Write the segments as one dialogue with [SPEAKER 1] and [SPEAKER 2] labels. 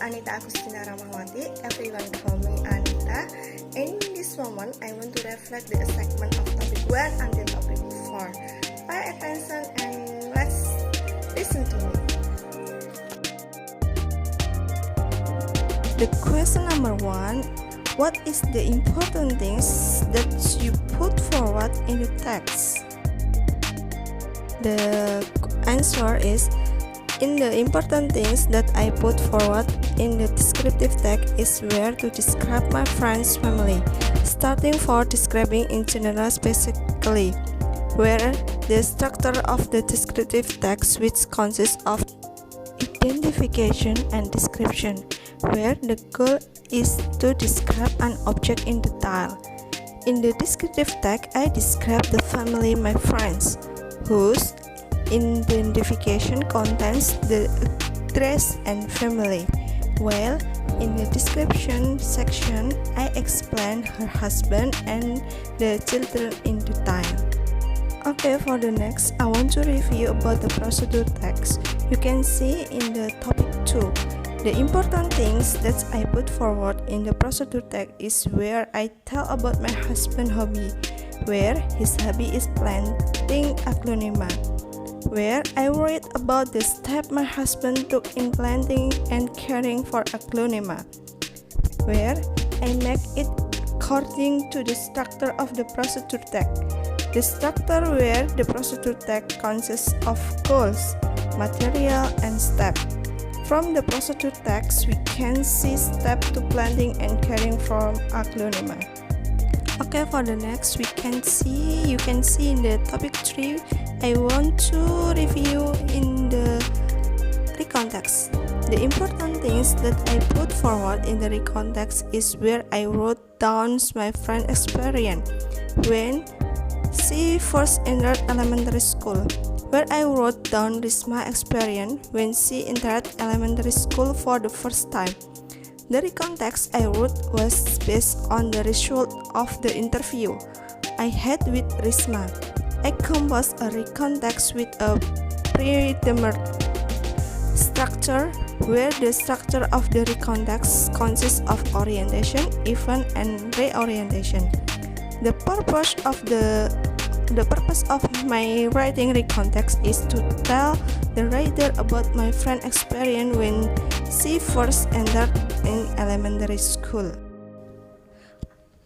[SPEAKER 1] Anita Agustina Ramawati. Everyone call me Anita. In this moment, I want to reflect the segment of topic 1 until topic 4. Pay attention and let's listen to me. The question number 1. What is the important things that you put forward in the text? The answer is, in the important things that I put forward in the descriptive text is where to describe my friend's family, starting for describing in general specifically, where the structure of the descriptive text which consists of identification and description, where the goal is to describe an object in detail. In the descriptive text, I describe the family my friends, whose identification contains the address and family, while in the description section, I explain her husband and the children in detail. Okay, for the next, I want to review about the procedure text. You can see in the topic 2. The important things that I put forward in the procedure text is where I tell about my husband's hobby, where his hobby is planting aglaonema, where I read about the step my husband took in planting and caring for aglaonema, where I make it according to the structure of the procedure text. The structure where the procedure text consists of goals, material, and step. From the procedure text, we can see step to planting and caring for aglaonema. Okay, for the next, you can see in the topic 3, I want to review in the recontext. The important things that I put forward in the recontext is where I wrote down my friend's experience when she first entered elementary school, where I wrote down Risma's experience when she entered elementary school for the first time. The recontext I wrote was based on the result of the interview I had with Risma. I composed a recontext with a predetermined structure, where the structure of the recontext consists of orientation, event, and reorientation. The purpose of my writing recontext is to tell the reader about my friend's experience when she first entered in elementary school.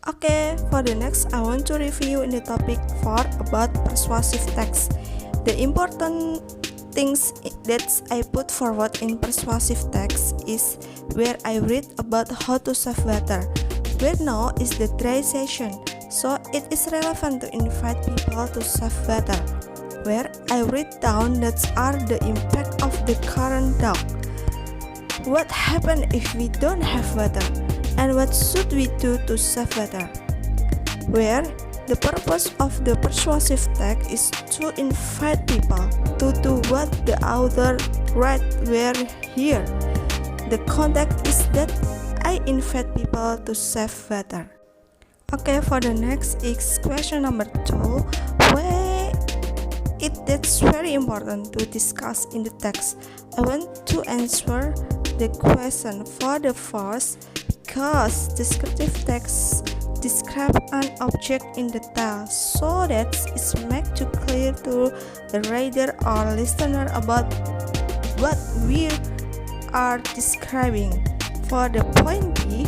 [SPEAKER 1] Okay, for the next, I want to review in the topic 4 about persuasive text. The important things that I put forward in persuasive text is where I read about how to save water, where now is the dry season, so it is relevant to invite people to save water, where I read down that are the impact of the current drought. What happens if we don't have water, and what should we do to save water? Where the purpose of the persuasive text is to invite people to do what the author wrote where here. The context is that I invite people to save water. Okay, for the next is question number 2, where that's very important to discuss in the text. I want to answer the question for the first, because descriptive text describe an object in detail, so that it's made to clear to the reader or listener about what we are describing. For the point B,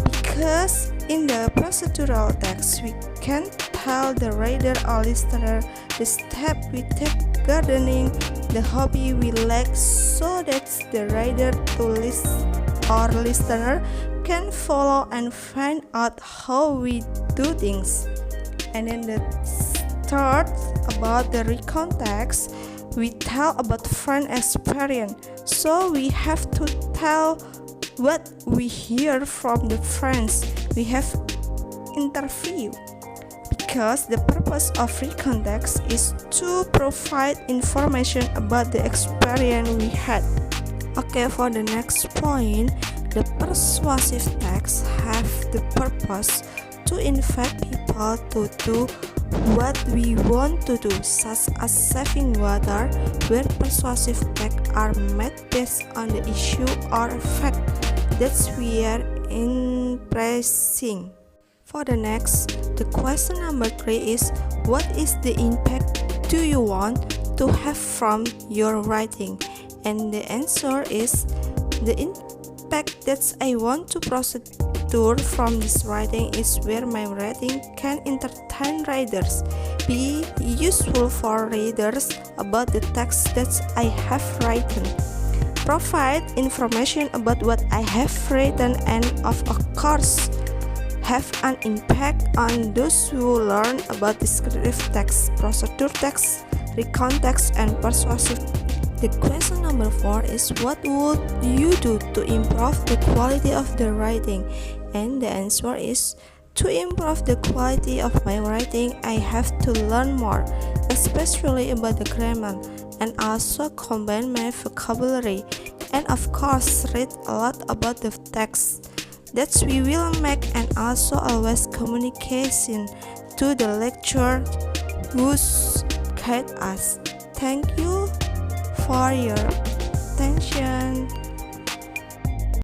[SPEAKER 1] because in the procedural text, we can tell the reader or listener the step we take gardening, the hobby we like, so that the reader to or listener can follow and find out how we do things. And then the third, about the recontext, we tell about friend experience, so we have to tell what we hear from the friends we have interviewed, because the purpose of recontext is to provide information about the experience we had. Okay, for the next point, the persuasive text have the purpose to invite people to do what we want to do, such as saving water, where persuasive texts are made based on the issue or fact That's we are impressing. For the next, the question number 3 is, what is the impact do you want to have from your writing? And the answer is, the impact that I want to procedure from this writing is where my writing can entertain readers, be useful for readers about the text that I have written, provide information about what I have written, and of course have an impact on those who learn about descriptive text, procedure text, recount text, and persuasive. The question number 4 is, what would you do to improve the quality of the writing? And the answer is, to improve the quality of my writing, I have to learn more, especially about the grammar, and also combine my vocabulary, and of course read a lot about the text that we will make, and also always communication to the lecturer who's guide us. Thank you for your attention.